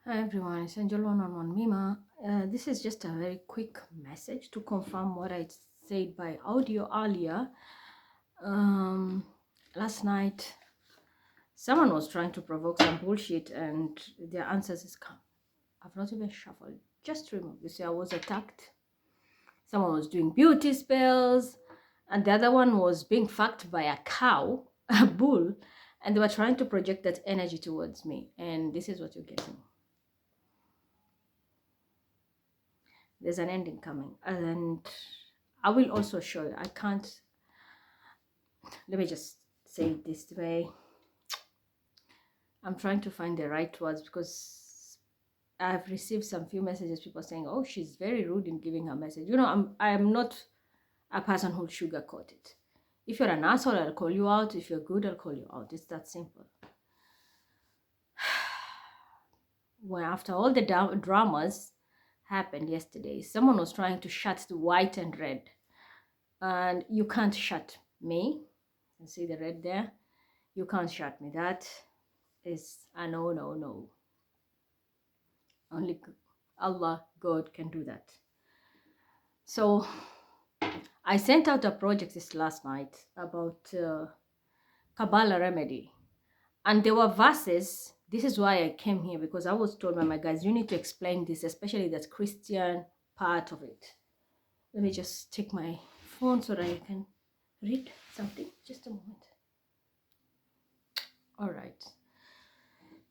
Hi everyone, it's Angel 111 Mima. This is just a very quick message to confirm what I said by audio earlier. Um, Last night, someone was trying to provoke some bullshit, and their answers is come. I've not even shuffled. Just remove. You see, I was attacked. Someone was doing beauty spells, and the other one was being fucked by a cow, a bull, and they were trying to project that energy towards me. And this is what you're getting. There's an ending coming, and I will also show you. I can't, let me just say it this way. I'm trying to find the right words because I've received some few messages, people saying, oh, she's very rude in giving her message. I'm not a person who'll sugarcoat it. If you're an asshole, I'll call you out. If you're good, I'll call you out. It's that simple. When after all the dramas happened yesterday, someone was trying to shut the white and red, and you can't shut me. You see the red there? You can't shut me. That is a no, no, no. Only Allah, God can do that. So I sent out a project this last night about Kabbalah remedy. And there were verses. This is why I came here, because I was told by my guys, you need to explain this, especially that Christian part of it. Let me just take my phone so that I can read something. Just a moment. All right.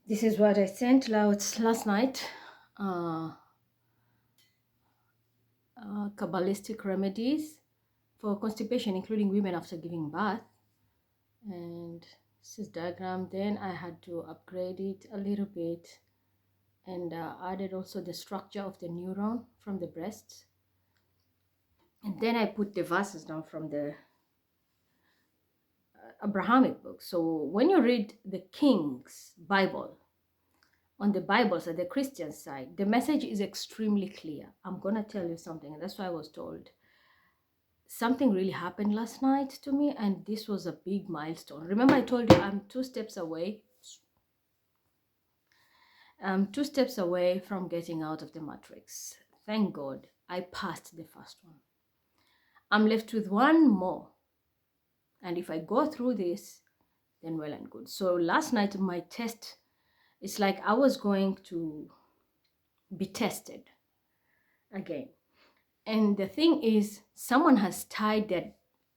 This is what I sent out last night. Kabbalistic remedies for constipation, including women after giving birth. And this is diagram. Then I had to upgrade it a little bit and added also the structure of the neuron from the breast. And then I put the verses down from the Abrahamic book. So when you read the King's Bible, on the Bible side, the Christian side, the message is extremely clear. I'm going to tell you something, and that's why I was told. Something really happened last night to me, and this was a big milestone. Remember, I told you I'm 2 steps away. I'm 2 steps away from getting out of the matrix. Thank God I passed the first one. I'm left with one more. And if I go through this, then well and good. So last night, my test, it's like I was going to be tested again. And the thing is, someone has tied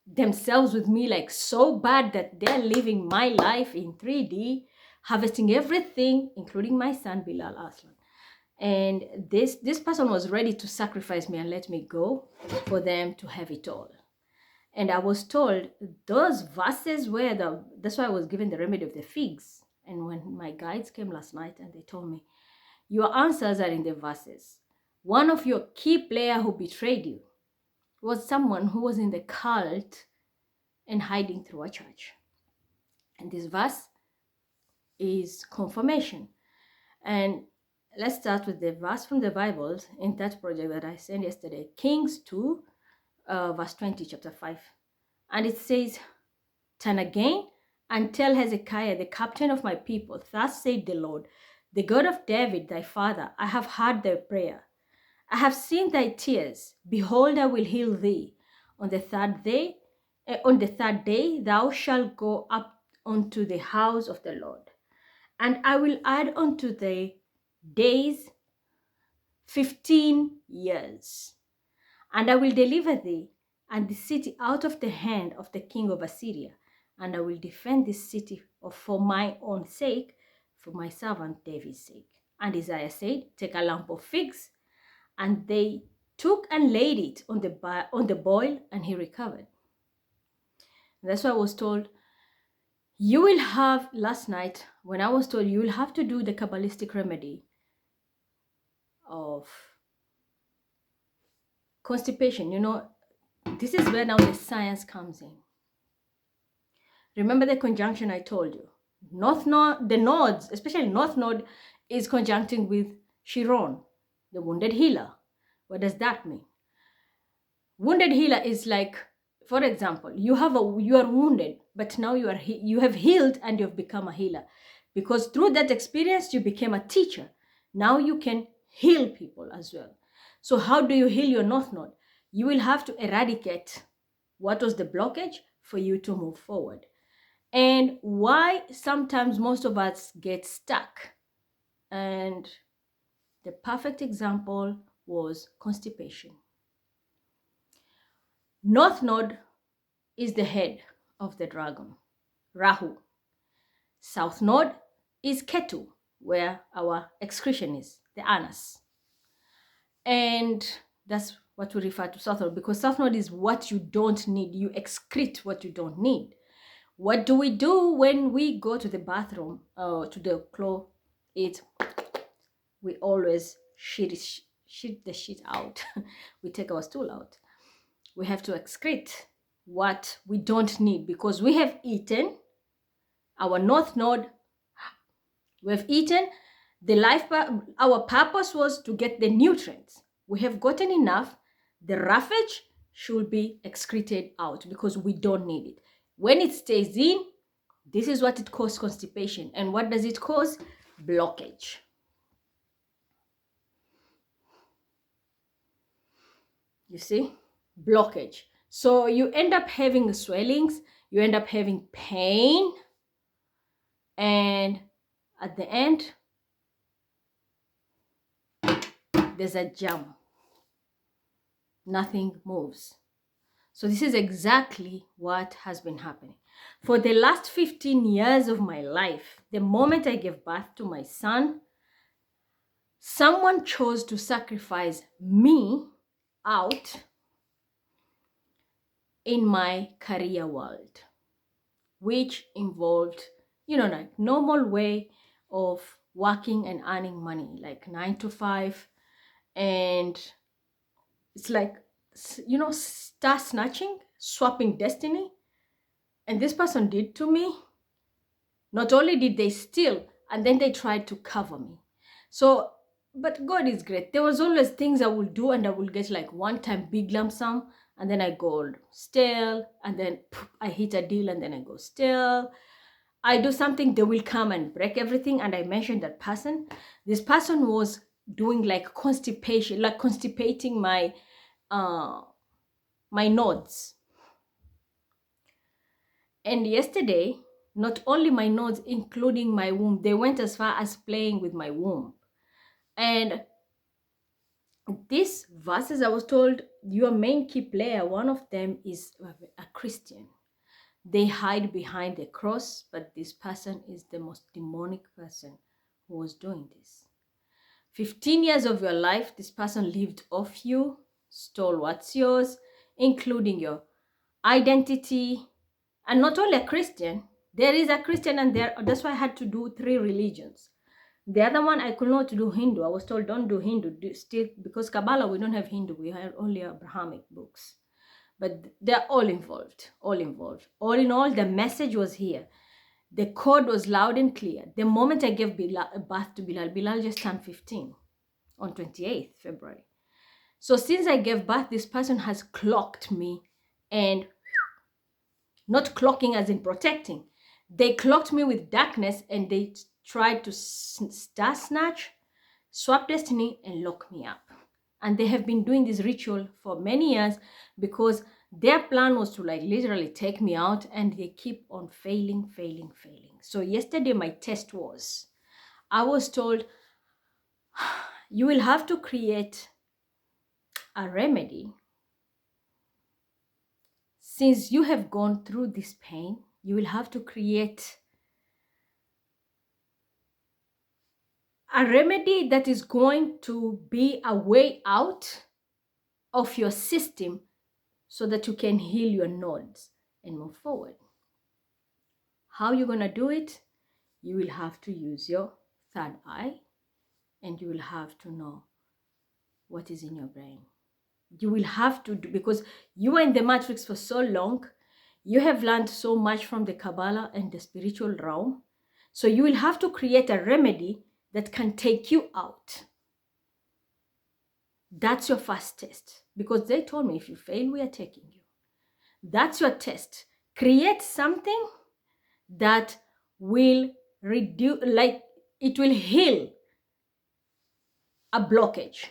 themselves with me like so bad that they're living my life in 3D, harvesting everything, including my son, Bilal Aslan. And this person was ready to sacrifice me and let me go for them to have it all. And I was told those verses were that's why I was given the remedy of the figs. And when my guides came last night and they told me, your answers are in the verses. One of your key player who betrayed you was someone who was in the cult and hiding through a church. And this verse is confirmation. And let's start with the verse from the Bible in that project that I sent yesterday, Kings 2, verse 20, chapter 5. And it says, turn again and tell Hezekiah, the captain of my people, thus said the Lord, the God of David, thy father, I have heard thy prayer. I have seen thy tears. Behold, I will heal thee. On the third day, thou shalt go up unto the house of the Lord, and I will add unto thy days 15 years. And I will deliver thee and the city out of the hand of the king of Assyria, and I will defend this city for my own sake, for my servant David's sake. And Isaiah said, take a lump of figs. And they took and laid it on the boil, and he recovered. And that's why I was told, you will have, last night, when I was told you will have to do the Kabbalistic remedy of constipation. This is where now the science comes in. Remember the conjunction I told you. Northnode, the nodes, especially Northnode, is conjuncting with Chiron, the wounded healer. What does that mean? Wounded healer is like, for example, you are wounded, but now you have healed and you've become a healer, because through that experience you became a teacher. Now you can heal people as well. So how do you heal your North Node? You will have to eradicate what was the blockage for you to move forward. And why sometimes most of us get stuck. And the perfect example was constipation. North Node is the head of the dragon, Rahu. South Node is Ketu, where our excretion is, the anus. And that's what we refer to South Node, because South Node is what you don't need. You excrete what you don't need. What do we do when we go to the bathroom or to the closet? We always shit the shit out. We take our stool out. We have to excrete what we don't need because we have eaten our North Node. We have eaten our purpose was to get the nutrients. We have gotten enough. The roughage should be excreted out because we don't need it. When it stays in, this is what it causes constipation. And what does it cause? Blockage. You see? Blockage. So you end up having swellings, you end up having pain, and at the end, there's a jam. Nothing moves. So this is exactly what has been happening. For the last 15 years of my life, the moment I gave birth to my son, someone chose to sacrifice me out in my career world, which involved, like normal way of working and earning money, like 9 to 5. And it's like, star snatching, swapping destiny. And this person did to me. Not only did they steal, and then they tried to cover me. So, but God is great. There was always things I would do and I would get like one time big lump sum, and then I go stale, and then I hit a deal and then I go stale. I do something, they will come and break everything. And I mentioned that person. This person was doing like constipation, like constipating my nodes. And yesterday, not only my nodes, including my womb, they went as far as playing with my womb. And these verses, I was told, your main key player, one of them is a Christian. They hide behind the cross, but this person is the most demonic person who was doing this. 15 years of your life, this person lived off you, stole what's yours, including your identity. And not only a Christian, there is a Christian, and that's why I had to do 3 religions. The other one, I could not do Hindu. I was told, don't do Hindu, still, because Kabbalah, we don't have Hindu, we have only Abrahamic books. But they're all involved, all involved. All in all, the message was here. The code was loud and clear. The moment I gave birth to Bilal just turned 15 on 28th February. So since I gave birth, this person has clocked me, and not clocking as in protecting. They clocked me with darkness, and they tried to star snatch, swap destiny, and lock me up. And they have been doing this ritual for many years because their plan was to like literally take me out, and they keep on failing. So yesterday my test was, I was told, you will have to create a remedy. Since you have gone through this pain, you will have to create a remedy that is going to be a way out of your system so that you can heal your nodes and move forward. How are you going to do it? You will have to use your third eye, and you will have to know what is in your brain. You will have to do, because you are in the matrix for so long, you have learned so much from the Kabbalah and the spiritual realm. So you will have to create a remedy that can take you out. That's your first test, because they told me if you fail, we are taking you. That's your test. Create something that will reduce, like it will heal a blockage,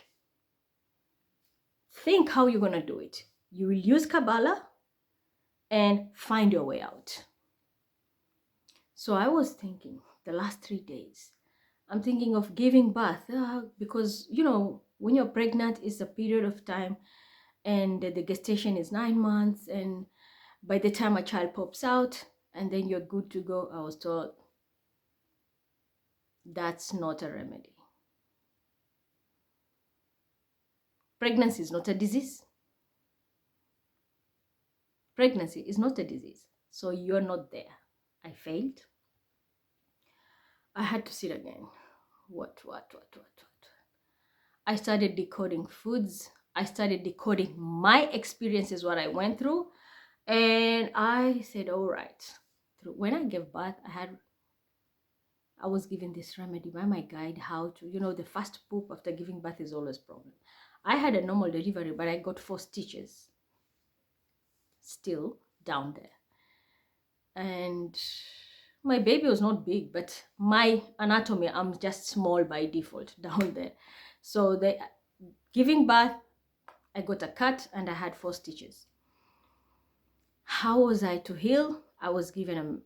think how you're going to do it. You will use Kabbalah and find your way out. So I was thinking the last 3 days, I'm thinking of giving birth because, when you're pregnant, it's a period of time and the gestation is 9 months. And by the time a child pops out and then you're good to go, I was told that's not a remedy. Pregnancy is not a disease. Pregnancy is not a disease. So you're not there. I failed. I had to sit again. What? I started decoding foods. I started decoding my experiences, what I went through. And I said, all right. When I gave birth, I was given this remedy by my guide, how to, the first poop after giving birth is always a problem. I had a normal delivery, but I got 4 stitches still down there. And my baby was not big, but my anatomy, I'm just small by default down there. So giving birth, I got a cut and I had 4 stitches. How was I to heal? I was given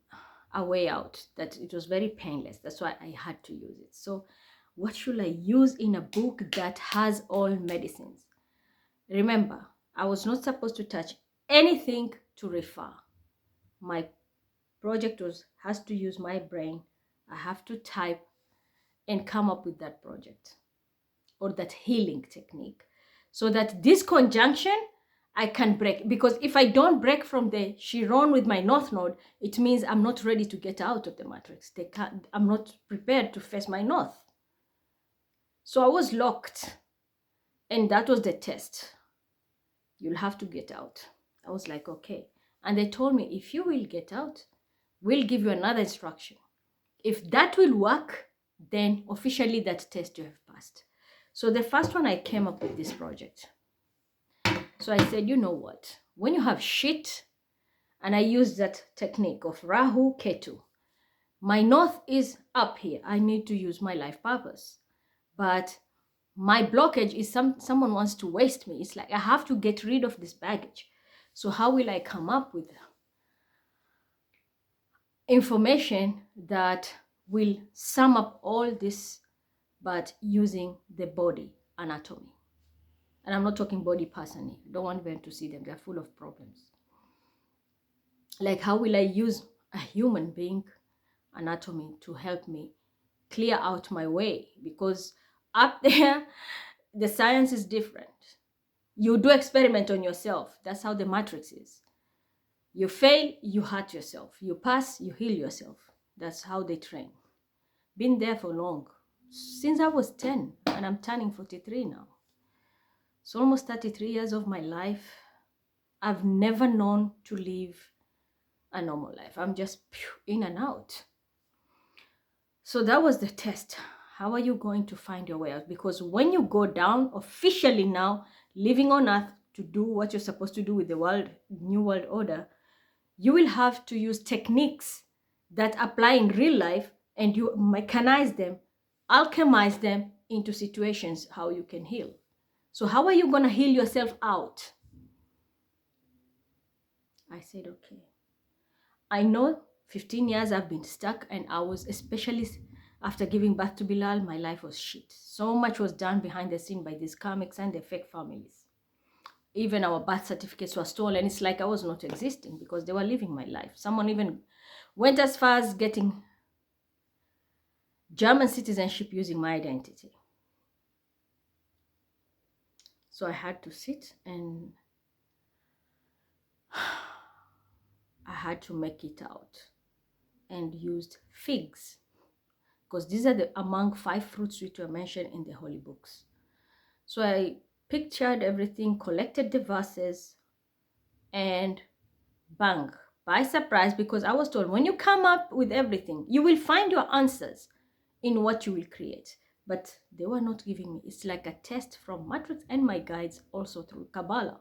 a way out that it was very painless. That's why I had to use it. So what should I use in a book that has all medicines? Remember, I was not supposed to touch anything to refer. My project has to use my brain. I have to type and come up with that project or that healing technique, so that this conjunction I can break. Because if I don't break from the Chiron with my Northnode, it means I'm not ready to get out of the matrix. I'm not prepared to face my North. So I was locked, and that was the test. You'll have to get out. I was like, okay. And they told me, if you will get out, we'll give you another instruction. If that will work, then officially that test you have passed. So the first one, I came up with this project. So I said, you know what? When you have shit, and I used that technique of Rahu Ketu. My North is up here. I need to use my life purpose. But my blockage is someone wants to waste me. It's like I have to get rid of this baggage. So how will I come up with information that will sum up all this, but using the body anatomy? And I'm not talking body personally. Don't want them to see them. They're full of problems. Like, how will I use a human being anatomy to help me clear out my way? Because up there, the science is different. You do experiment on yourself. That's how the matrix is. You fail, you hurt yourself. You pass, you heal yourself. That's how they train. Been there for long. Since I was 10, and I'm turning 43 now. It's almost 33 years of my life. I've never known to live a normal life. I'm just in and out. So that was the test. How are you going to find your way out? Because when you go down officially now, living on earth to do what you're supposed to do with the new world order, you will have to use techniques that apply in real life, and you mechanize them, alchemize them into situations how you can heal. So how are you going to heal yourself out? I said, okay. I know 15 years I've been stuck, and I was, especially after giving birth to Bilal, my life was shit. So much was done behind the scene by these karmics and the fake families. Even our birth certificates were stolen. It's like I was not existing because they were living my life. Someone even went as far as getting German citizenship using my identity. So I had to sit and I had to make it out, and used figs, because these are among 5 fruits which were mentioned in the holy books. So I pictured everything, collected the verses, and bang, by surprise, because I was told when you come up with everything, you will find your answers in what you will create. But they were not giving me. It's like a test from Matrix and my guides, also through Kabbalah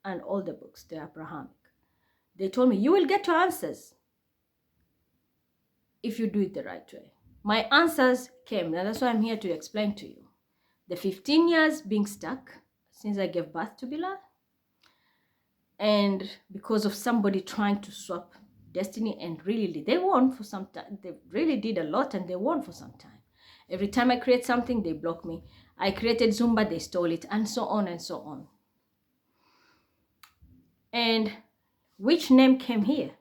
and all the books, the Abrahamic. They told me, you will get your answers if you do it the right way. My answers came. Now that's why I'm here to explain to you. The 15 years being stuck since I gave birth to Bilal. And because of somebody trying to swap destiny, and really they won for some time. They really did a lot and they won for some time. Every time I create something, they block me. I created Zumba, they stole it, and so on and so on. And which name came here?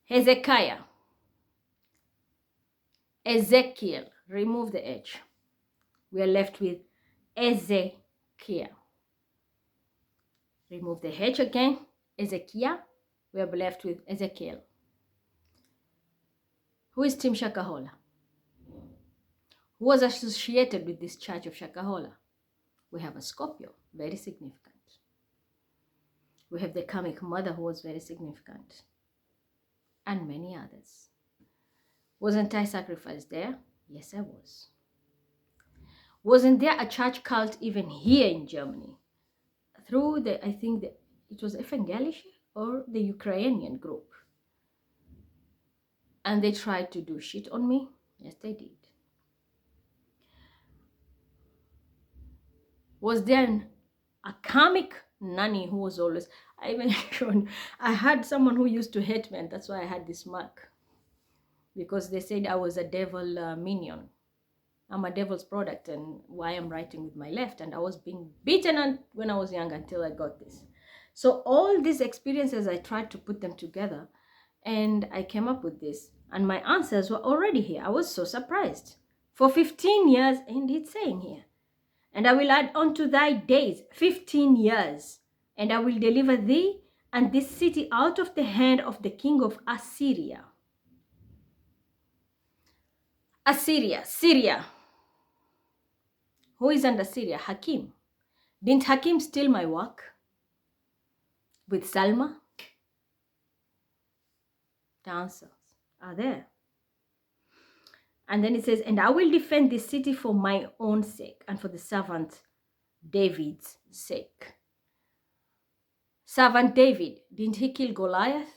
Hezekiah. Ezekiel. Remove the H. We are left with Ezekiel. Remove the H again. Ezekiel. We are left with Ezekiel. Who is Team Shakahola? Who was associated with this church of Shakahola? We have a Scorpio, very significant. We have the Karmic Mother, who was very significant. And many others. Wasn't I sacrificed there? Yes, I was. Wasn't there a church cult even here in Germany? Through I think it was Evangelische or the Ukrainian group. And they tried to do shit on me. Yes, they did. Was there a karmic nanny who was always, I had someone who used to hate me, and that's why I had this mark. Because they said I was a devil minion. I'm a devil's product, and why I'm writing with my left. And I was being beaten when I was young until I got this. So all these experiences, I tried to put them together, and I came up with this. And my answers were already here. I was so surprised. For 15 years, and it's saying here, and I will add unto thy days 15 years, and I will deliver thee and this city out of the hand of the king of Assyria. Assyria, Syria. Who is under Syria? Hakim. Didn't Hakim steal my work with Salma? The answers are there. And then it says, and I will defend this city for my own sake and for the servant David's sake. Servant David, didn't he kill Goliath?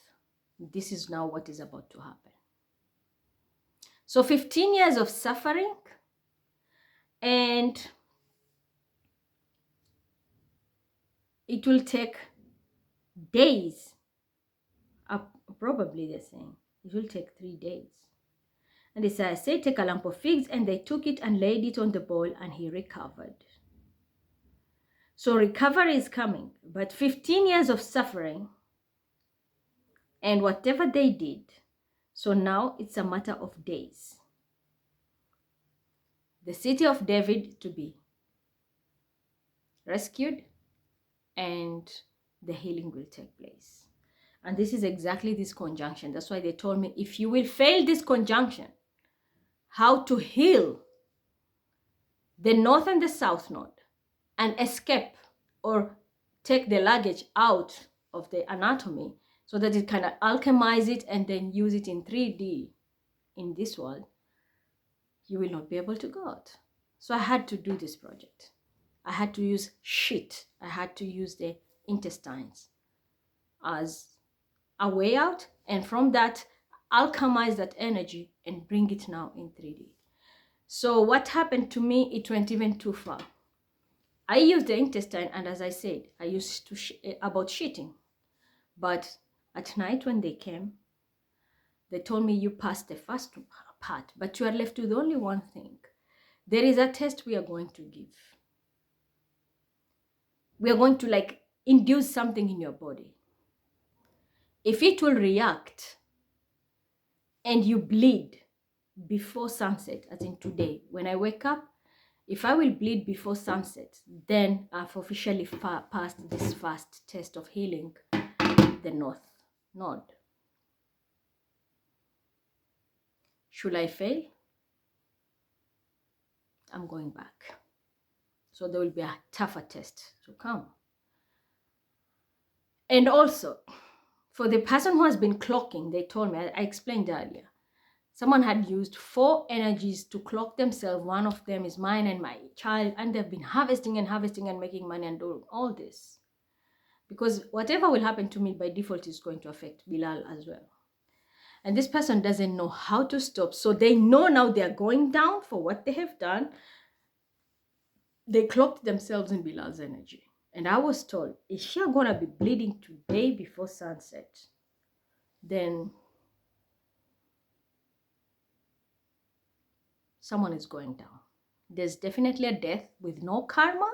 This is now what is about to happen. So 15 years of suffering, and it will take days. Probably they're saying it will take 3 days. And they said, say, take a lump of figs, and they took it and laid it on the bowl, and he recovered. So recovery is coming, but 15 years of suffering and whatever they did. So now it's a matter of days. The city of David to be rescued, and the healing will take place. And this is exactly this conjunction. That's why they told me, if you will fail this conjunction, how to heal the north and the south node and escape or take the luggage out of the anatomy so that it can alchemize it and then use it in 3D in this world, you will not be able to go out. So I had to do this project. I had to use shit. I had to use the intestines as a way out, and from that, alchemize that energy and bring it now in 3D. So what happened to me, it went even too far. I used the intestine, and as I said, I used to about shitting. But at night when they came, they told me, you passed the first part, but you are left with only one thing. There is a test we are going to give. We are going to induce something in your body. If it will react and you bleed before sunset, as in today, when I wake up, if I will bleed before sunset, then I've officially passed this first test of healing the Northnode. Should I fail? I'm going back. So there will be a tougher test to come. And also, for the person who has been clocking, they told me, I explained earlier, someone had used 4 energies to clock themselves. One of them is mine and my child, and they've been harvesting and making money and doing all this. Because whatever will happen to me by default is going to affect Bilal as well. And this person doesn't know how to stop. So they know now they're going down for what they have done. They cloaked themselves in Bilal's energy. And I was told, if you're going to be bleeding today before sunset, then someone is going down. There's definitely a death with no karma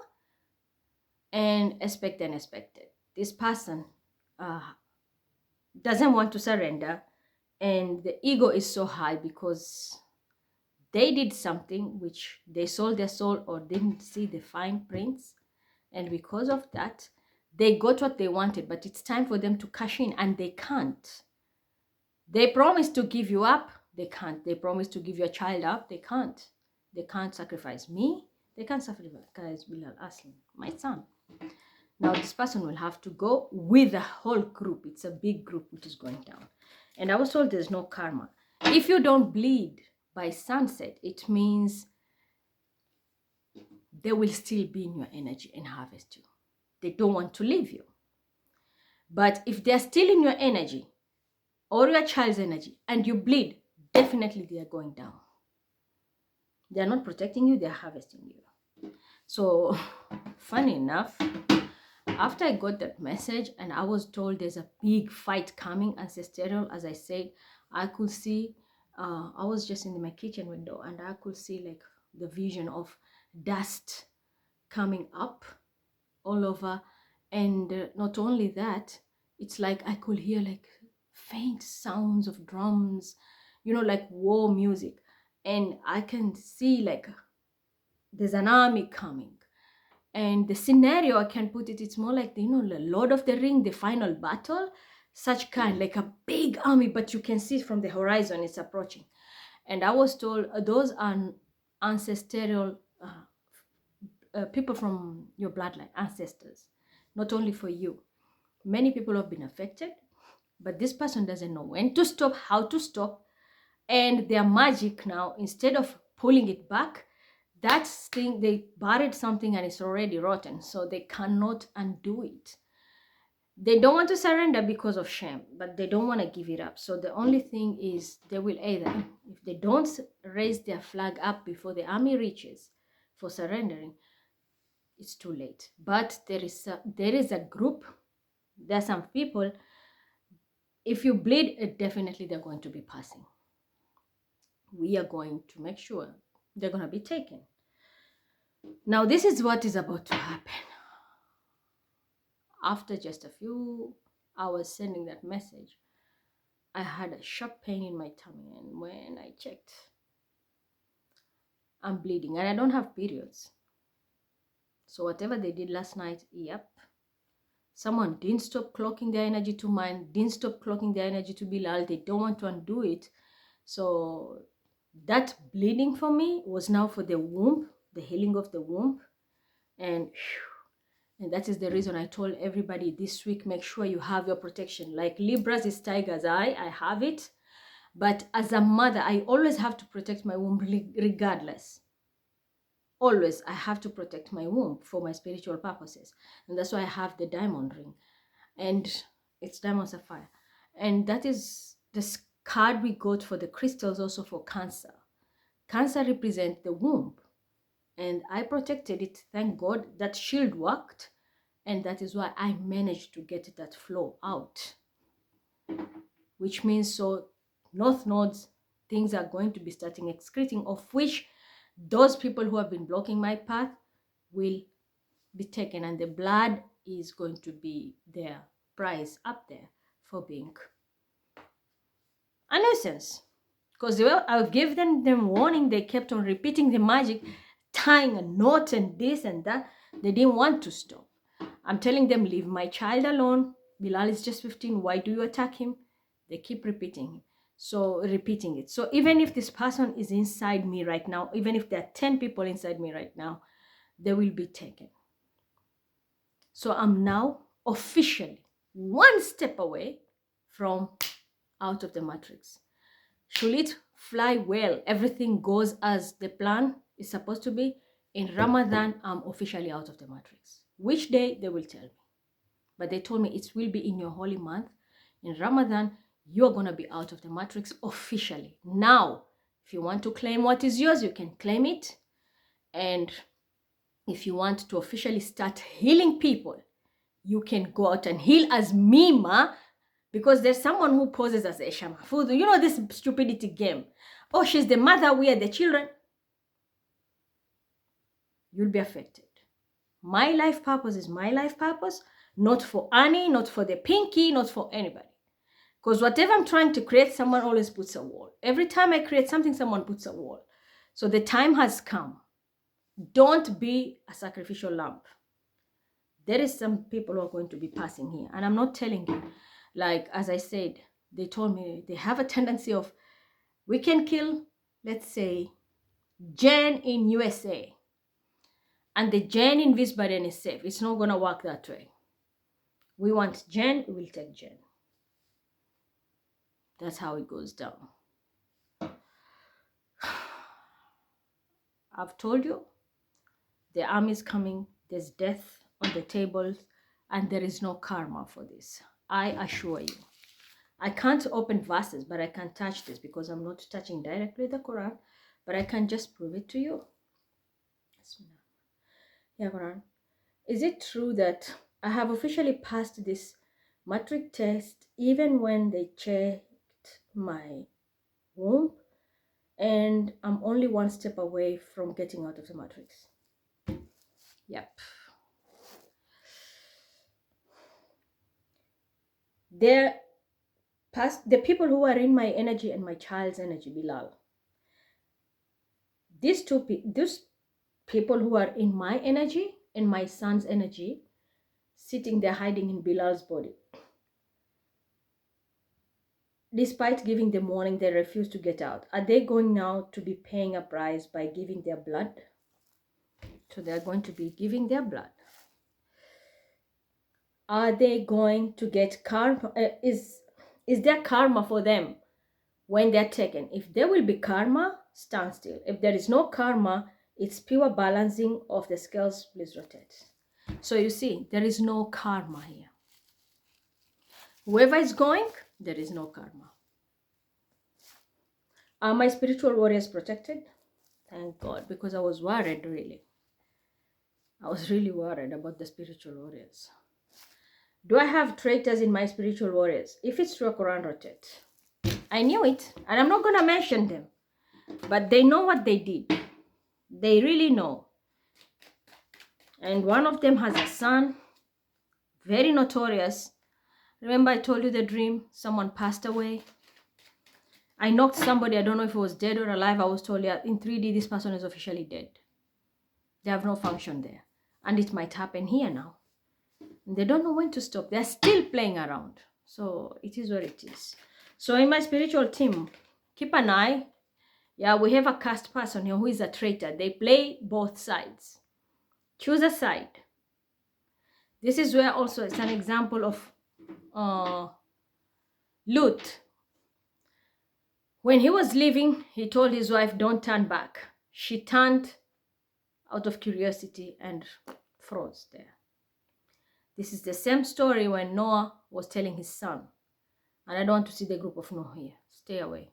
and expected and expected. This person doesn't want to surrender, and the ego is so high because they did something which they sold their soul or didn't see the fine prints, and because of that they got what they wanted, but it's time for them to cash in and they can't. They promised to give you up, they can't. They promised to give your child up, they can't. They can't sacrifice me, they can't sacrifice Bilal Aslan, my son. Now this person will have to go with a whole group. It's a big group which is going down. And I was told there's no karma. If you don't bleed by sunset, it means they will still be in your energy and harvest you. They don't want to leave you. But if they're still in your energy or your child's energy and you bleed, definitely they are going down. They're not protecting you, they're harvesting you. So funny enough, after I got that message and I was told there's a big fight coming, ancestral, as I said, I could see, I was just in my kitchen window and I could see like the vision of dust coming up all over. And not only that, it's like I could hear like faint sounds of drums, you know, like war music. And I can see like there's an army coming. And the scenario, I can put it, it's more like, you know, the Lord of the Ring, the final battle, such kind, like a big army, but you can see from the horizon, it's approaching. And I was told those are ancestral people from your bloodline, ancestors, not only for you. Many people have been affected, but this person doesn't know when to stop, how to stop. And their magic now, instead of pulling it back, that thing, they buried something and it's already rotten, so they cannot undo it. They don't want to surrender because of shame, but they don't want to give it up. So the only thing is they will either, if they don't raise their flag up before the army reaches for surrendering, it's too late. But there is a group, there are some people, if you bleed, definitely they're going to be passing. We are going to make sure they're going to be taken. Now, this is what is about to happen. After just a few hours sending that message, I had a sharp pain in my tummy, and when I checked, I'm bleeding and I don't have periods. So whatever they did last night, yep. Someone didn't stop clocking their energy to mine, didn't stop clocking their energy to Bilal. They don't want to undo it. So that bleeding for me was now for the womb, the healing of the womb. And that is the reason I told everybody this week, make sure you have your protection. Like Libra's is tiger's eye, I have it. But as a mother, I always have to protect my womb regardless. Always, I have to protect my womb for my spiritual purposes. And that's why I have the diamond ring. And it's diamond sapphire. And that is the card we got for the crystals also for Cancer. Cancer represents the womb. And I protected it. Thank God that shield worked. And that is why I managed to get that flow out. Which means so Northnodes, things are going to be starting excreting, of which those people who have been blocking my path will be taken, and the blood is going to be their price up there for being a nuisance. Because I gave them warning, they kept on repeating the magic, tying a knot and this and that. They didn't want to stop. I'm telling them, leave my child alone. Bilal is just 15. Why do you attack him? They keep repeating it. So even if this person is inside me right now, even if there are 10 people inside me right now, they will be taken. So I'm now officially one step away from out of the matrix. Should it fly well, everything goes as the plan is supposed to be, in Ramadan, I'm officially out of the matrix. Which day, they will tell me. But they told me it will be in your holy month. In Ramadan, you're going to be out of the matrix officially. Now, if you want to claim what is yours, you can claim it. And if you want to officially start healing people, you can go out and heal as Mima, because there's someone who poses as Esha Mahfoud. You know this stupidity game. Oh, she's the mother, we are the children. You'll be affected. My life purpose is my life purpose, not for Annie, not for the Pinky, not for anybody. Because whatever I'm trying to create, someone always puts a wall. Every time I create something, someone puts a wall. So the time has come. Don't be a sacrificial lamb. There is some people who are going to be passing here. And I'm not telling you, like, as I said, they told me they have a tendency of, we can kill, let's say, Jen in USA. And the Jen in Wiesbaden is safe. It's not going to work that way. We want Jen, we'll take Jen. That's how it goes down. I've told you, the army is coming, there's death on the tables, and there is no karma for this. I assure you. I can't open verses, but I can touch this because I'm not touching directly the Quran, but I can just prove it to you. Yeah, Quran. Is it true that I have officially passed this matric test even when they checked my womb, and I'm only one step away from getting out of the matrix? Yep. The people who are in my energy and my child's energy, Bilal. These people who are in my energy and my son's energy, sitting there hiding in Bilal's body. Despite giving them warning, they refuse to get out. Are they going now to be paying a price by giving their blood? So they're going to be giving their blood. Are they going to get karma? Is there karma for them when they're taken? If there will be karma, stand still. If there is no karma, it's pure balancing of the scales. Please rotate. So you see, there is no karma here. Whoever is going, there is no karma. Are my spiritual warriors protected? Thank God, because I was worried, really. I was really worried about the spiritual warriors. Do I have traitors in my spiritual warriors? If it's true, Quran rotate. I knew it, and I'm not going to mention them. But they know what they did. They really know. And one of them has a son, very notorious. Remember I told you the dream? Someone passed away. I knocked somebody, I don't know if it was dead or alive. I was told, yeah, in 3D, this person is officially dead. They have no function there. And it might happen here now. And they don't know when to stop. They're still playing around. So it is what it is. So in my spiritual team, keep an eye. Yeah, we have a cast person here who is a traitor. They play both sides. Choose a side. This is where also it's an example of Lut. When he was leaving, he told his wife, don't turn back. She turned out of curiosity and froze there. This is the same story when Noah was telling his son, and I don't want to see the group of Noah here. Stay away.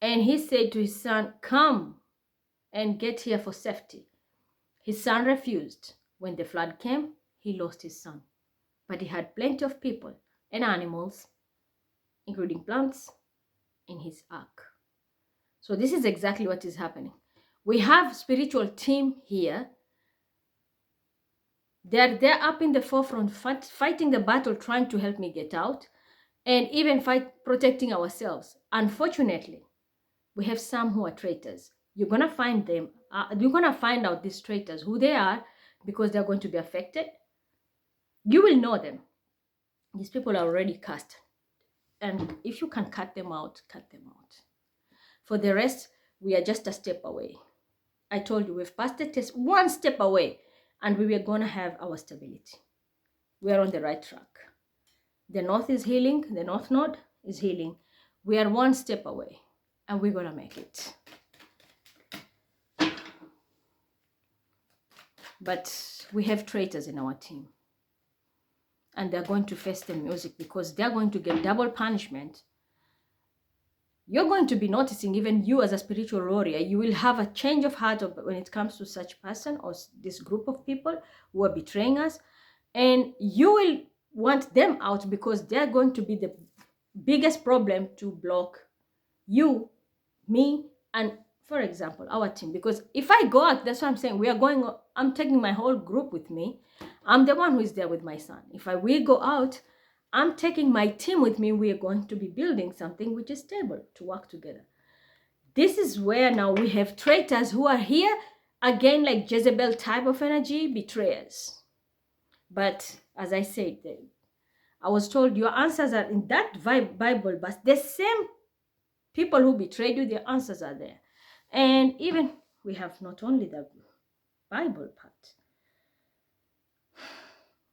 And he said to his son, come and get here for safety. His son refused. When the flood came, he lost his son. But he had plenty of people and animals, including plants, in his ark. So this is exactly what is happening. We have spiritual team here. They're up in the forefront, fighting the battle, trying to help me get out, and even protecting ourselves. Unfortunately, we have some who are traitors. You're going to find them. You're going to find out these traitors, who they are, because they're going to be affected. You will know them. These people are already cast. And if you can cut them out, cut them out. For the rest, we are just a step away. I told you, we've passed the test one step away, and we were going to have our stability. We are on the right track. The north is healing. The Northnode is healing. We are one step away, and we're going to make it. But we have traitors in our team. and they're going to face the music because they're going to get double punishment. You're going to be noticing, even you as a spiritual warrior, you will have a change of heart when it comes to such person or this group of people who are betraying us. And you will want them out because they're going to be the biggest problem to block you, me, and for example, our team. Because if I go out, that's what I'm saying, I'm taking my whole group with me. I'm the one who is there with my son. If we go out, I'm taking my team with me. We are going to be building something which is stable to work together. This is where now we have traitors who are here, again, like Jezebel type of energy, betrayers. But as I said, I was told your answers are in that Bible, but the same people who betrayed you, their answers are there. And even we have not only the Bible part.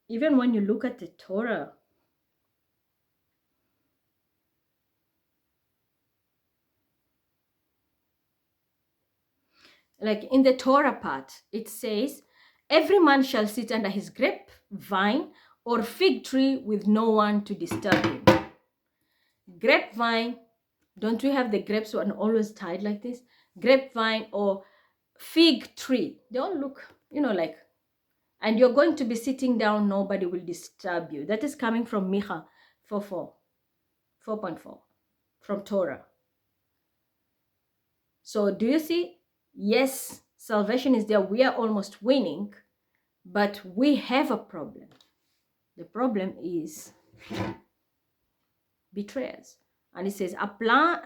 Even when you look at the Torah, like in the Torah part, it says, every man shall sit under his grapevine or fig tree with no one to disturb him. Grapevine, don't we have the grapes one always tied like this? Grapevine or fig tree, they all look, like, and you're going to be sitting down, nobody will disturb you. That is coming from Micha 4.4 from Torah. So do you see? Yes, salvation is there. We are almost winning, but we have a problem. The problem is betrayers. And it says, a plant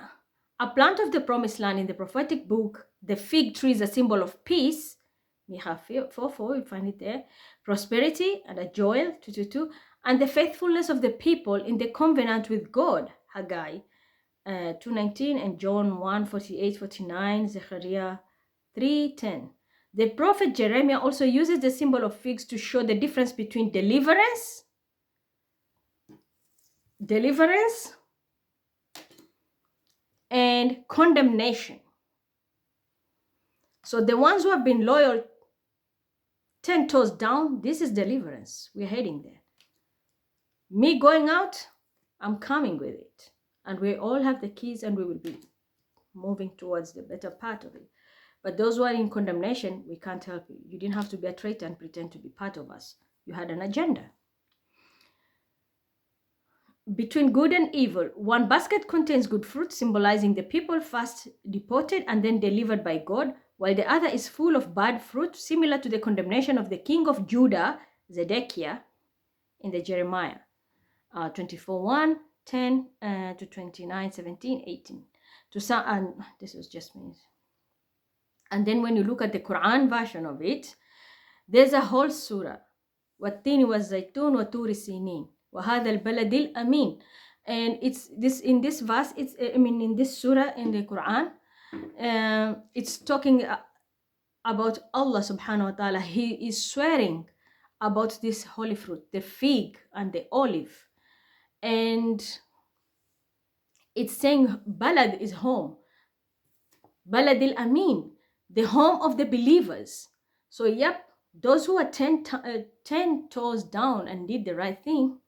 of the promised land in the prophetic book, the fig tree is a symbol of peace. Micha 4:4, you find it there. Prosperity, and a Joel 2:2, and the faithfulness of the people in the covenant with God, Haggai 2:19, and John 1:48-49, Zechariah 3:10. The prophet Jeremiah also uses the symbol of figs to show the difference between deliverance and condemnation. So the ones who have been loyal 10 toes down, this is deliverance. We're heading there. Me going out, I'm coming with it. And we all have the keys and we will be moving towards the better part of it. But those who are in condemnation, we can't help you. You didn't have to be a traitor and pretend to be part of us. You had an agenda. Between good and evil, one basket contains good fruit, symbolizing the people first deported and then delivered by God, while the other is full of bad fruit, similar to the condemnation of the king of Judah, Zedekiah, in the Jeremiah 24:1, 10 to 29, 17, 18. To some, and this was just me. And then when you look at the Quran version of it, there's a whole surah. وَالتِّينِ وَالزَّيْتُونِ وَتُورِ سِينِينَ وَهَذَا الْبَلَدِ الْأَمِينَ. And it's this in this verse, in this surah in the Quran, it's talking about Allah subhanahu wa ta'ala. He is swearing about this holy fruit, the fig and the olive. And it's saying Balad is home. Balad al-Amin, the home of the believers. So yep, those who are 10 toes down and did the right thing,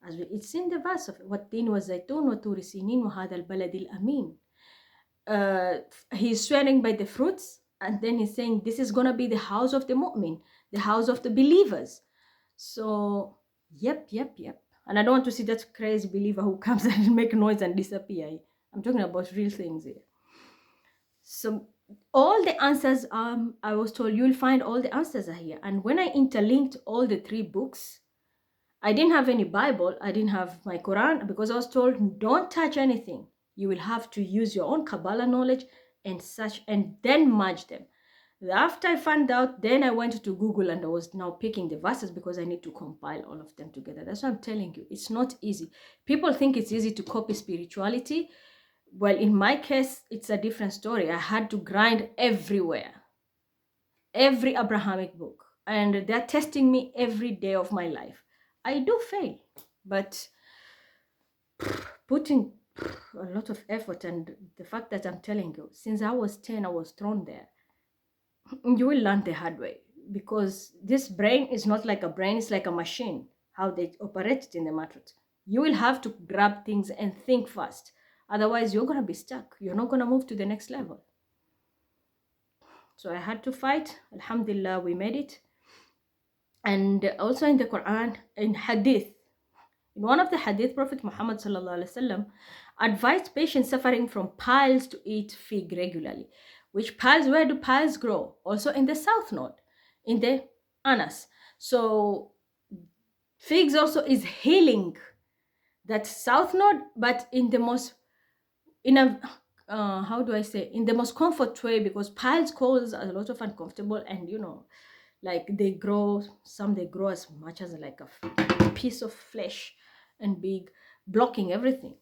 as it's in the verse of وَالتِّينِ وَالزَّيْتُونِ وَتُورِ سِينِينَ وَهَذَا الْبَلَدِ الْأَمِينَ. He's swearing by the fruits, and then he's saying this is going to be the house of the mu'min, the house of the believers. So yep. And I don't want to see that crazy believer who comes and make noise and disappear. I'm talking about real things here. So all the answers, I was told you'll find all the answers are here. And when I interlinked all the 3 books, I didn't have any Bible. I didn't have my Quran because I was told don't touch anything. You will have to use your own Kabbalah knowledge and such, and then merge them. After I found out, then I went to Google and I was now picking the verses because I need to compile all of them together. That's what I'm telling you. It's not easy. People think it's easy to copy spirituality. Well, in my case, it's a different story. I had to grind everywhere. Every Abrahamic book. And they're testing me every day of my life. I do fail, but putting a lot of effort, and the fact that I'm telling you, since I was 10, I was thrown there. You will learn the hard way, because this brain is not like a brain, it's like a machine. how they operated in the matrix. You will have to grab things and think fast. Otherwise, you're going to be stuck. You're not going to move to the next level. So I had to fight. Alhamdulillah, we made it. And also in the Quran, in Hadith, in one of the Hadith, Prophet Muhammad sallallahu alaihi wasallam advised patients suffering from piles to eat fig regularly. Which piles? Where do piles grow? Also in the south node, in the anus. So figs also is healing that south node, but in the most, in a how do I say, in the most comfort way, because piles cause a lot of uncomfortable, and like they grow, some they grow as much as like a piece of flesh and big, blocking everything.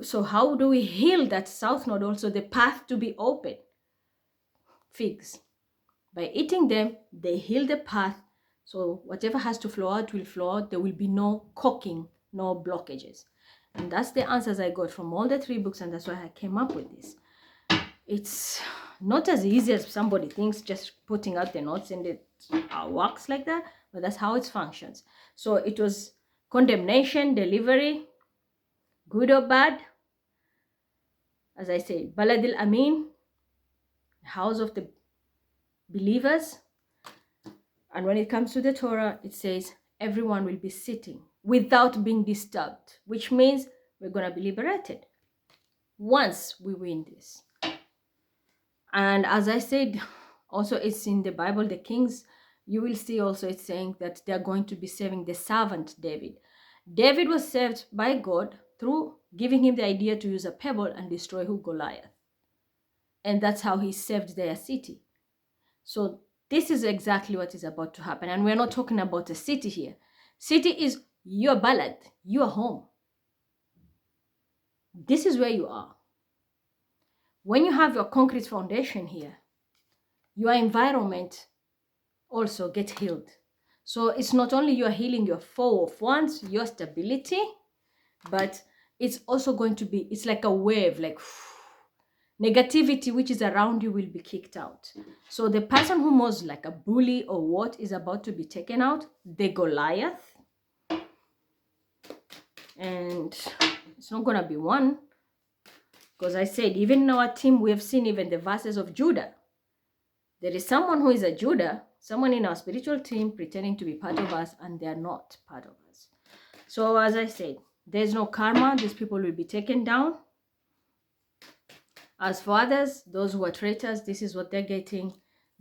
So how do we heal that south node also, the path to be open? Figs. By eating them, they heal the path. So whatever has to flow out will flow out. There will be no cocking, no blockages. And that's the answers I got from all the 3 books, and that's why I came up with this. It's not as easy as somebody thinks, just putting out the notes and it works like that, but that's how it functions. So it was condemnation, delivery, good or bad. As I say, Baladil Amin, house of the believers. And when it comes to the Torah, it says everyone will be sitting without being disturbed, which means we're going to be liberated once we win this. And as I said, also it's in the Bible, the Kings, you will see also it's saying that they're going to be saving the servant David. David was saved by God through giving him the idea to use a pebble and destroy Goliath. And that's how he saved their city. So this is exactly what is about to happen. And we're not talking about a city here. City is your balad, your home. This is where you are. When you have your concrete foundation here, your environment also gets healed. So it's not only you're healing your 4 of wands, your stability, but it's also going to be, it's like a wave, like negativity which is around you will be kicked out. So the person who was like a bully or what is about to be taken out, the Goliath. And it's not going to be one. Because I said, even in our team, we have seen even the verses of Judah. There is someone who is a Judah, someone in our spiritual team pretending to be part of us, and they are not part of us. So as I said, there's no karma. These people will be taken down. As for others, those who are traitors, this is what they're getting.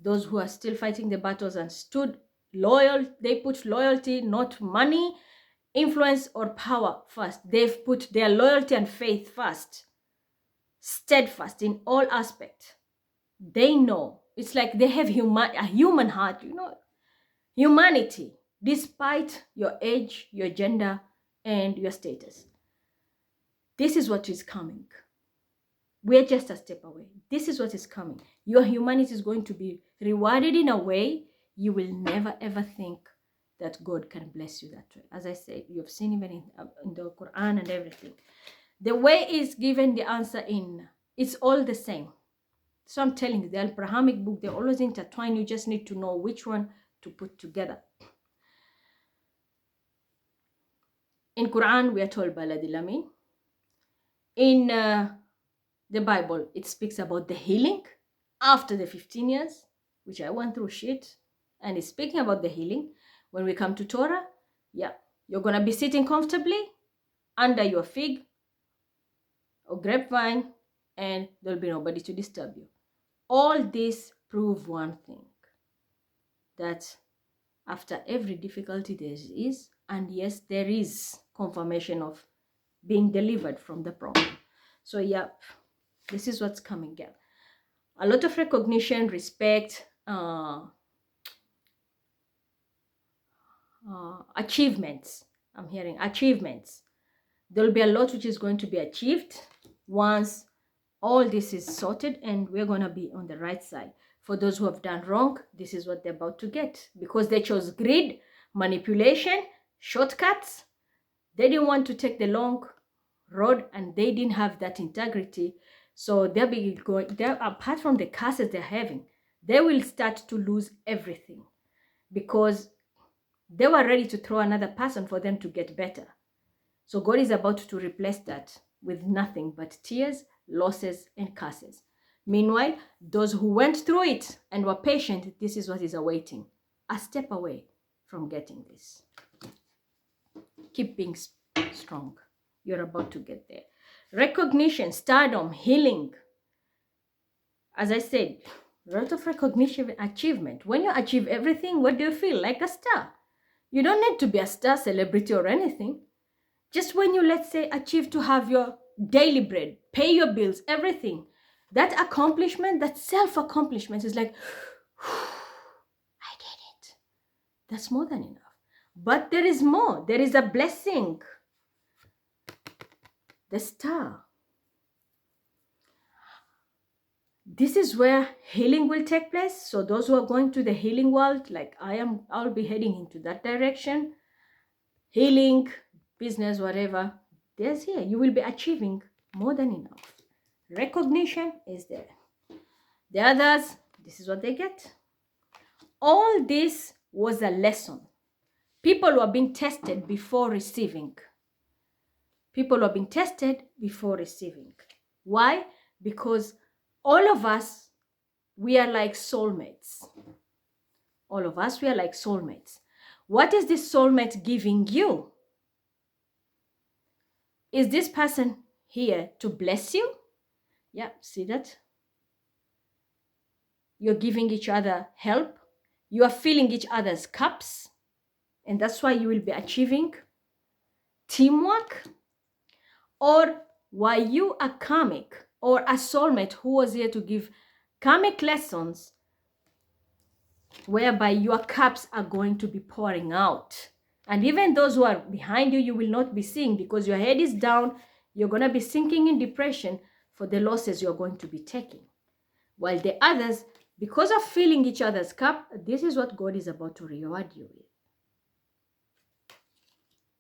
Those who are still fighting the battles and stood loyal, they put loyalty, not money, influence, or power first. They've put their loyalty and faith first. Steadfast in all aspects. They know. It's like they have a human heart, humanity, despite your age, your gender, and your status. This is what is coming. We're just a step away. This is what is coming. Your humanity is going to be rewarded in a way you will never ever think that God can bless you that way. As I said, you have seen even in the Quran and everything. The way is given the answer in, it's all the same. So I'm telling you, the Abrahamic book, they're always intertwined. You just need to know which one to put together. In Quran, we are told Baladil Amin. In the Bible, it speaks about the healing after the 15 years, which I went through shit. And it's speaking about the healing. When we come to Torah, you're going to be sitting comfortably under your fig or grapevine, and there'll be nobody to disturb you. All this prove one thing, that after every difficulty there is, and yes, there is confirmation of being delivered from the problem. So this is what's coming up. A lot of recognition, respect, achievements. I'm hearing achievements. There'll be a lot which is going to be achieved once all this is sorted, and we're going to be on the right side. For those who have done wrong, this is what they're about to get, because they chose greed, manipulation, shortcuts. They didn't want to take the long road, and they didn't have that integrity. So they'll be going, apart from the curses they're having, they will start to lose everything, because They were ready to throw another person for them to get better. So God is about to replace that with nothing but tears, losses, and curses. Meanwhile, those who went through it and were patient, this is what is awaiting. A step away from getting this. Keep being strong. You're about to get there. Recognition, stardom, healing. As I said, a lot of recognition, achievement. When you achieve everything, what do you feel? Like a star. You don't need to be a star, celebrity, or anything. Just when you, let's say, achieve to have your daily bread, pay your bills, everything, that accomplishment, that self-accomplishment is like, I did it. That's more than enough. But there is more. There is a blessing. The star. This is where healing will take place. So those who are going to the healing world, like I'll be heading into that direction. Healing, business, whatever. There's here. You will be achieving more than enough. Recognition is there. The others, this is what they get. All this was a lesson. People were being tested before receiving. People were being tested before receiving. Why? Because all of us, we are like soulmates. All of us, we are like soulmates. What is this soulmate giving you? Is this person here to bless you? Yeah, see that? You're giving each other help. You are filling each other's cups. And that's why you will be achieving teamwork. Or were you a karmic or a soulmate who was here to give karmic lessons whereby your cups are going to be pouring out? And even those who are behind you, you will not be seeing because your head is down. You're going to be sinking in depression for the losses you're going to be taking. While the others, because of filling each other's cup, this is what God is about to reward you with.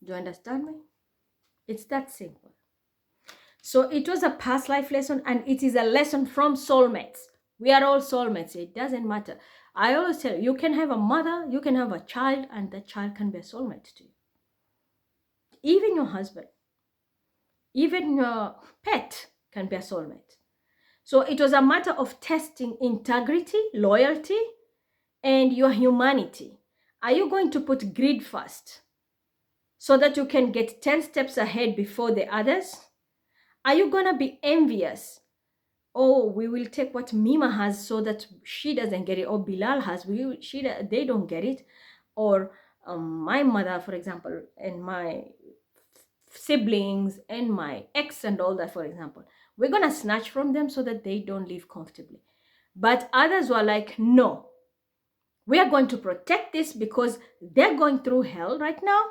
Do you understand me? It's that simple. So it was a past life lesson, and it is a lesson from soulmates. We are all soulmates. It doesn't matter. I always tell you, you can have a mother, you can have a child, and that child can be a soulmate to you. Even your husband, even your pet can be a soulmate. So it was a matter of testing integrity, loyalty, and your humanity. Are you going to put greed first so that you can get 10 steps ahead before the others? Are you going to be envious? Oh, we will take what Mima has so that she doesn't get it, or Bilal has, they don't get it. Or my mother, for example, and my siblings and my ex and all that, for example. We're going to snatch from them so that they don't live comfortably. But others were like, no, we are going to protect this because they're going through hell right now,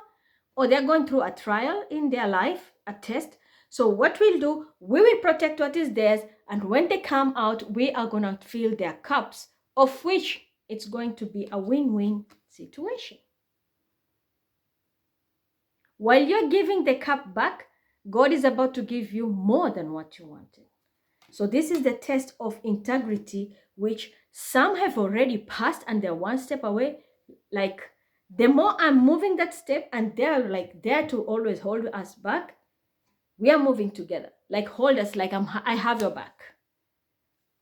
or they're going through a trial in their life, a test. So what we'll do, we will protect what is theirs. And when they come out, we are going to fill their cups, of which it's going to be a win-win situation. While you're giving the cup back, God is about to give you more than what you wanted. So this is the test of integrity, which some have already passed and they're one step away. Like, the more I'm moving that step and they're like there to always hold us back, we are moving together. Like, hold us, like I have your back.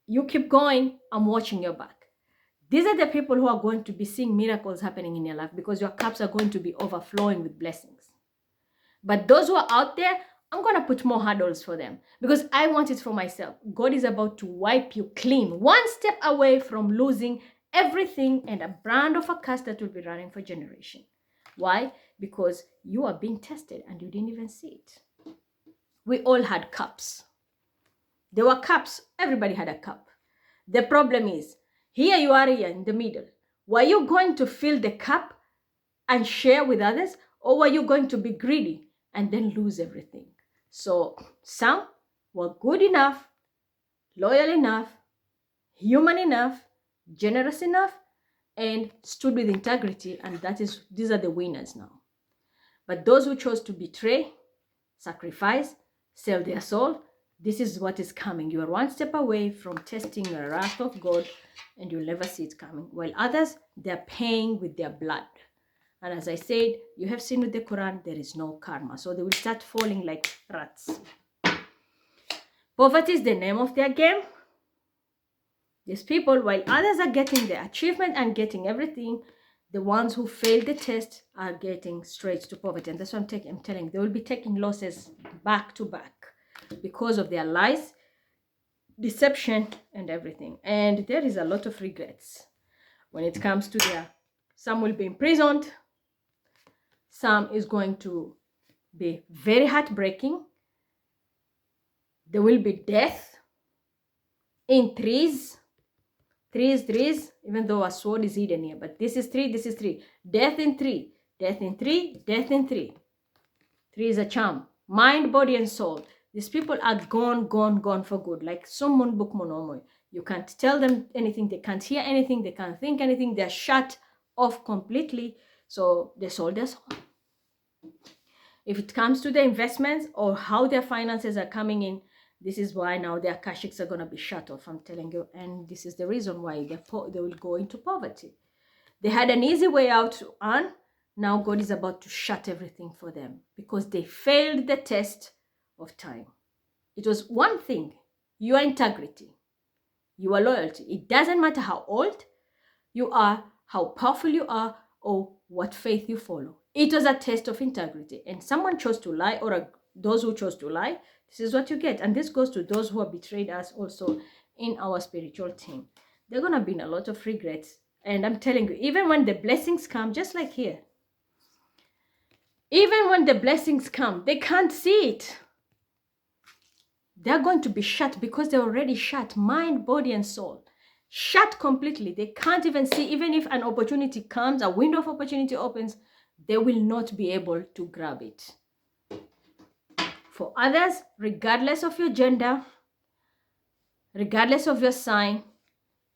You keep going, I'm watching your back. These are the people who are going to be seeing miracles happening in your life because your cups are going to be overflowing with blessings. But those who are out there, I'm going to put more hurdles for them because I want it for myself. God is about to wipe you clean, one step away from losing everything and a brand of a curse that will be running for generation. Why? Because you are being tested and you didn't even see it. We all had cups. There were cups. Everybody had a cup. The problem is, here you are here in the middle. Were you going to fill the cup and share with others, or were you going to be greedy and then lose everything? So some were good enough, loyal enough, human enough, generous enough, and stood with integrity, and these are the winners now. But those who chose to betray, sacrifice, sell their soul, this is what is coming. You are one step away from testing the wrath of God, and you'll never see it coming. While others, they're paying with their blood. And as I said, you have seen with the Quran, there is no karma. So they will start falling like rats. Poverty is the name of their game. These people, while others are getting the achievement and getting everything, the ones who fail the test are getting straight to poverty. And that's what I'm telling you, they will be taking losses back to back because of their lies, deception, and everything. And there is a lot of regrets when it comes to some will be imprisoned, some is going to be very heartbreaking. There will be death in threes, even though a sword is hidden here, but this is three, death in three, death in three, death in three. Three is a charm, mind, body, and soul. These people are gone for good, like someone book monomoy. You can't tell them anything, they can't hear anything, they can't think anything, they're shut off completely. So they sold their soul. If it comes to the investments or how their finances are coming in, this is why now their kashiks are going to be shut off, I'm telling you. And this is the reason why they will go into poverty. They had an easy way out to earn. Now God is about to shut everything for them because they failed the test of time. It was one thing, your integrity, your loyalty. It doesn't matter how old you are, how powerful you are, or what faith you follow. It was a test of integrity. And someone chose to lie, or those who chose to lie, this is what you get. And this goes to those who have betrayed us also in our spiritual team. They're going to be in a lot of regrets. And I'm telling you, even when the blessings come, just like here, even when the blessings come, they can't see it. They're going to be shut because they're already shut, mind, body, and soul. Shut completely. They can't even see. Even if an opportunity comes, a window of opportunity opens, they will not be able to grab it. For others, regardless of your gender, regardless of your sign,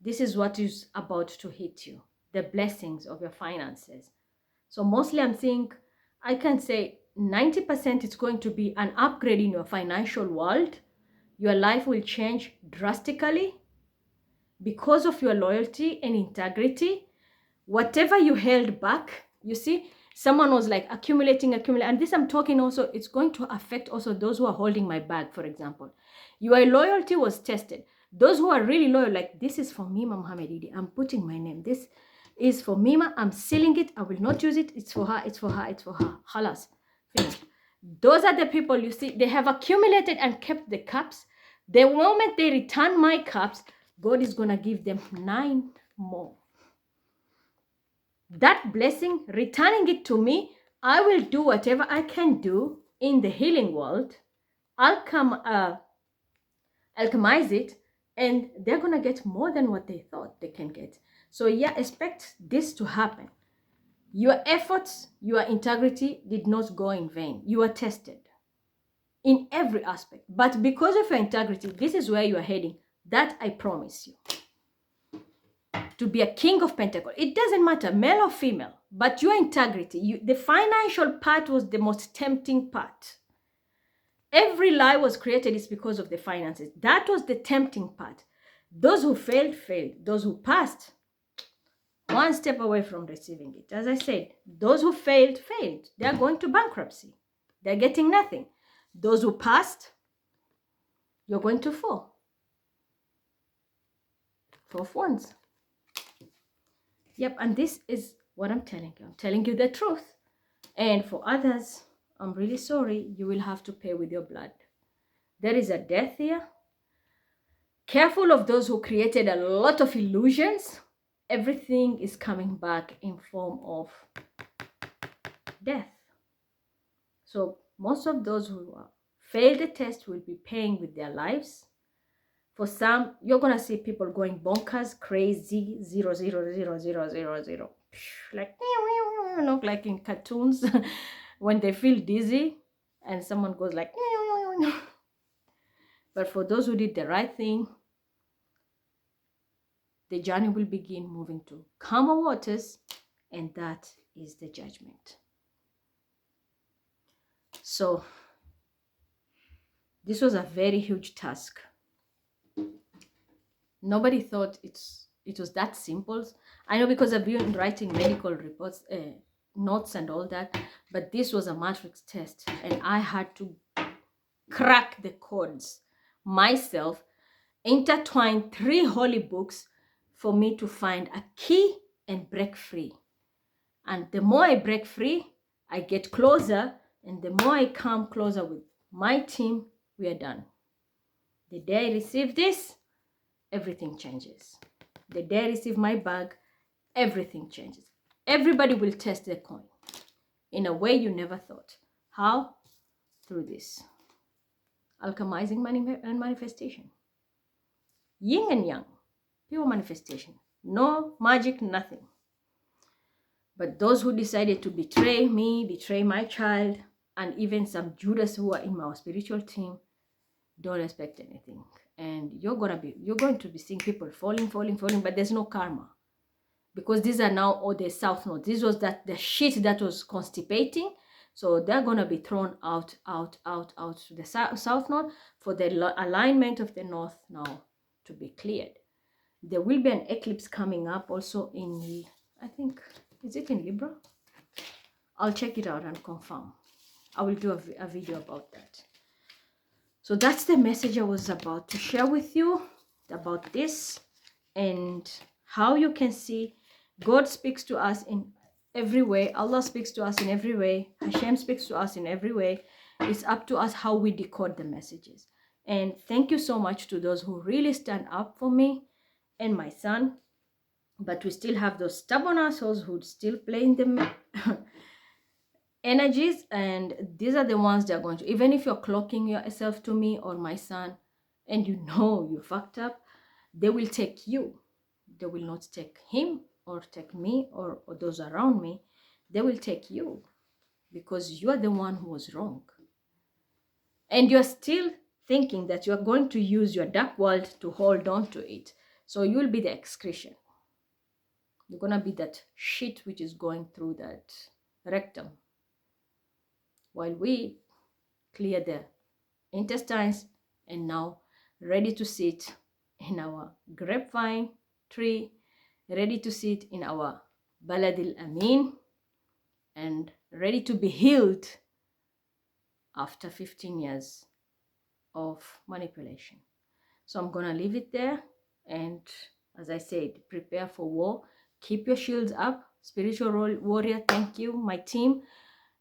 this is what is about to hit you. The blessings of your finances. So mostly I'm seeing, I can say 90% it's going to be an upgrade in your financial world. Your life will change drastically because of your loyalty and integrity. Whatever you held back, you see, someone was like accumulating. And this I'm talking also, it's going to affect also those who are holding my bag, for example. Your loyalty was tested. Those who are really loyal, like, this is for Mima Mohammed Idi. I'm putting my name. This is for Mima. I'm sealing it. I will not use it. It's for her. It's for her. It's for her. Halas. Finished. Those are the people, you see, they have accumulated and kept the cups. The moment they return my cups, God is going to give them 9 more. That blessing, returning it to me, I will do whatever I can do in the healing world. I'll alchemize it, and they're going to get more than what they thought they can get. So yeah, expect this to happen. Your efforts, your integrity did not go in vain. You are tested in every aspect. But because of your integrity, this is where you are heading. That I promise you. To be a king of pentacles. It doesn't matter, male or female, but your integrity, the financial part was the most tempting part. Every lie was created is because of the finances. That was the tempting part. Those who failed, failed. Those who passed, one step away from receiving it. As I said, those who failed, failed. They are going to bankruptcy. They're getting nothing. Those who passed, you're going to fall. 4 of Wands. Yep, and this is what I'm telling you. I'm telling you the truth. And for others, I'm really sorry. You will have to pay with your blood. There is a death here. Careful of those who created a lot of illusions. Everything is coming back in form of death. So most of those who failed the test will be paying with their lives. For some, you're going to see people going bonkers, crazy, 0, 0, 0, 0, 0, 0. Like, look like in cartoons when they feel dizzy and someone goes like, but for those who did the right thing, the journey will begin moving to calmer waters, and that is the judgment. So this was a very huge task. Nobody thought it was that simple. I know, because I've been writing medical reports, notes and all that, but this was a matrix test, and I had to crack the codes myself, intertwine 3 holy books for me to find a key and break free. And the more I break free, I get closer, and the more I come closer with my team, we are done. The day I receive this, everything changes. The day I receive my bag, everything changes. Everybody will test their coin in a way you never thought. How? Through this. Alchemizing and manifestation. Yin and yang. Pure manifestation. No magic, nothing. But those who decided to betray me, betray my child, and even some Judas who are in my spiritual team, don't expect anything. And you're going to be seeing people falling, but there's no karma. Because these are now all the south node. This was the shit that was constipating. So they're gonna be thrown out to the south node for the alignment of the north now to be cleared. There will be an eclipse coming up also in, I think, is it in Libra? I'll check it out and confirm. I will do a video about that. So that's the message I was about to share with you about this, and how you can see God speaks to us in every way. Allah speaks to us in every way. Hashem speaks to us in every way. It's up to us how we decode the messages. And thank you so much to those who really stand up for me and my son. But we still have those stubborn assholes who still play in the energies, and these are the ones that are going to, even if you're clocking yourself to me or my son and you know you fucked up, they will take you. They will not take him or take me or those around me. They will take you because you are the one who was wrong. And you're still thinking that you're going to use your dark world to hold on to it. So you will be the excretion. You're going to be that shit which is going through that rectum. While we clear the intestines and now ready to sit in our grapevine tree, ready to sit in our Baladil Amin, and ready to be healed after 15 years of manipulation. So I'm going to leave it there. And as I said, prepare for war. Keep your shields up. Spiritual warrior, thank you. My team,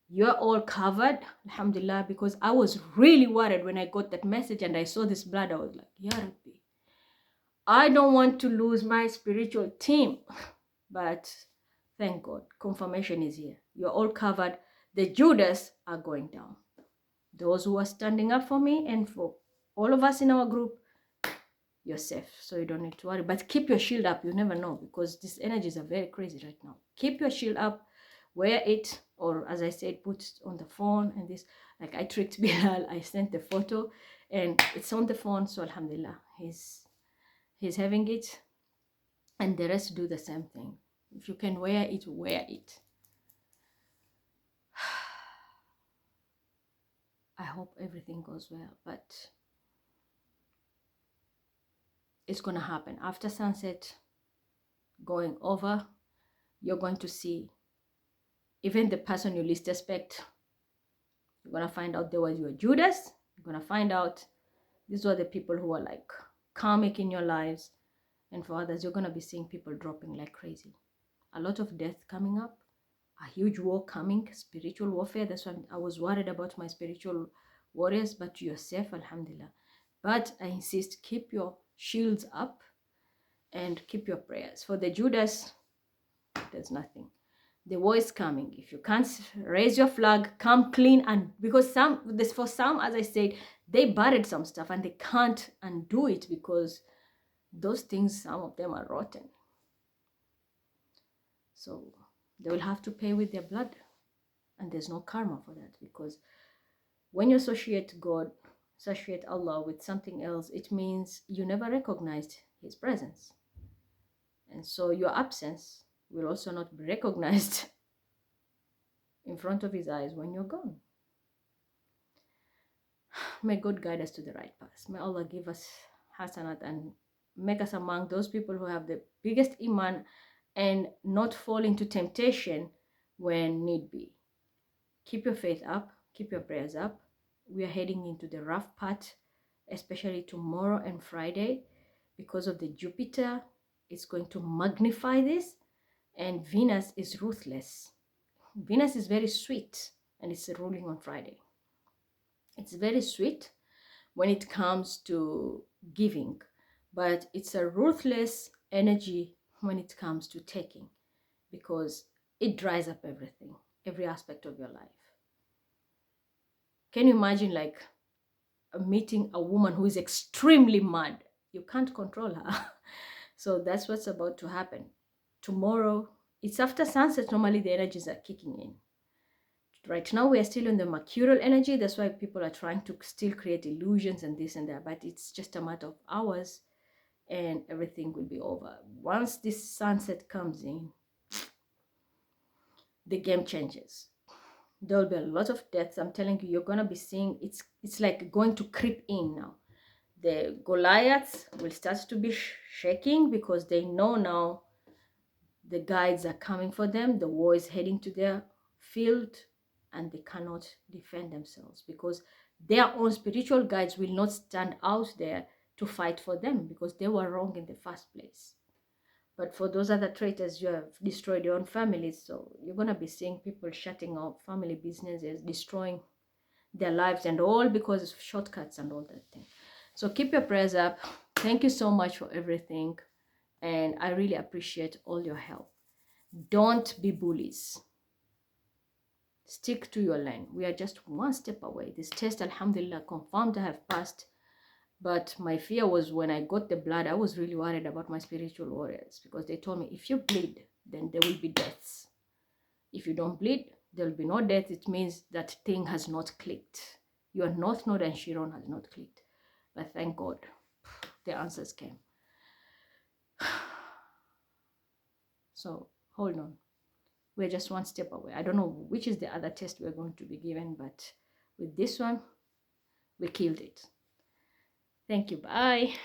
you're all covered, alhamdulillah, because I was really worried when I got that message and I saw this blood. I was like, Ya Rabbi, I don't want to lose my spiritual team. But thank God, confirmation is here. You're all covered. The Judas are going down. Those who are standing up for me and for all of us in our group, you're safe. So you don't need to worry. But keep your shield up. You never know, because these energies are very crazy right now. Keep your shield up. Wear it, or as I said, put it on the phone. And this, like I tricked Bilal. I sent the photo and it's on the phone. So alhamdulillah, he's having it. And the rest do the same thing. If you can wear it, wear it. I hope everything goes well, but it's going to happen. After sunset, going over, you're going to see even the person you least expect. You're going to find out they were your Judas. You're going to find out these were the people who are like karmic in your lives. And for others, you're going to be seeing people dropping like crazy. A lot of death coming up. A huge war coming, spiritual warfare. That's why I was worried about my spiritual warriors, but you're safe, alhamdulillah. But I insist, keep your shields up and keep your prayers. For the Judas, there's nothing. The war is coming. If you can't raise your flag, come clean. And because for some, as I said, they buried some stuff and they can't undo it because those things, some of them are rotten. So they will have to pay with their blood, and there's no karma for that, because when you associate God, associate Allah with something else, it means you never recognized his presence, and so your absence will also not be recognized in front of his eyes when you're gone. May God guide us to the right path. May Allah give us hasanat and make us among those people who have the biggest iman and not fall into temptation when need be. Keep your faith up, keep your prayers up. We are heading into the rough part, especially tomorrow and Friday, because of the Jupiter. It's going to magnify this, and Venus is ruthless. Venus is very sweet, and it's ruling on Friday. It's very sweet when it comes to giving, but it's a ruthless energy when it comes to taking, because it dries up everything, every aspect of your life. Can you imagine like meeting a woman who is extremely mad? You can't control her. So that's what's about to happen. Tomorrow, it's after sunset, normally the energies are kicking in. Right now, we are still in the mercurial energy. That's why people are trying to still create illusions and this and that, but it's just a matter of hours and everything will be over. Once this sunset comes in, the game changes. There'll be a lot of deaths. I'm telling you, you're gonna be seeing it's like going to creep in now. The Goliaths will start to be shaking because they know now the guides are coming for them. The war is heading to their field, and they cannot defend themselves because their own spiritual guides will not stand out there to fight for them because they were wrong in the first place. But for those other traitors, you have destroyed your own families. So you're going to be seeing people shutting off family businesses, destroying their lives, and all because of shortcuts and all that thing. So keep your prayers up. Thank you so much for everything. And I really appreciate all your help. Don't be bullies. Stick to your lane. We are just one step away. This test, alhamdulillah, confirmed I have passed. But my fear was when I got the blood, I was really worried about my spiritual warriors because they told me if you bleed, then there will be deaths. If you don't bleed, there will be no death. It means that thing has not clicked. Your Northnode and Chiron has not clicked. But thank God, the answers came. So hold on. We're just one step away. I don't know which is the other test we're going to be given, but with this one, we killed it. Thank you. Bye.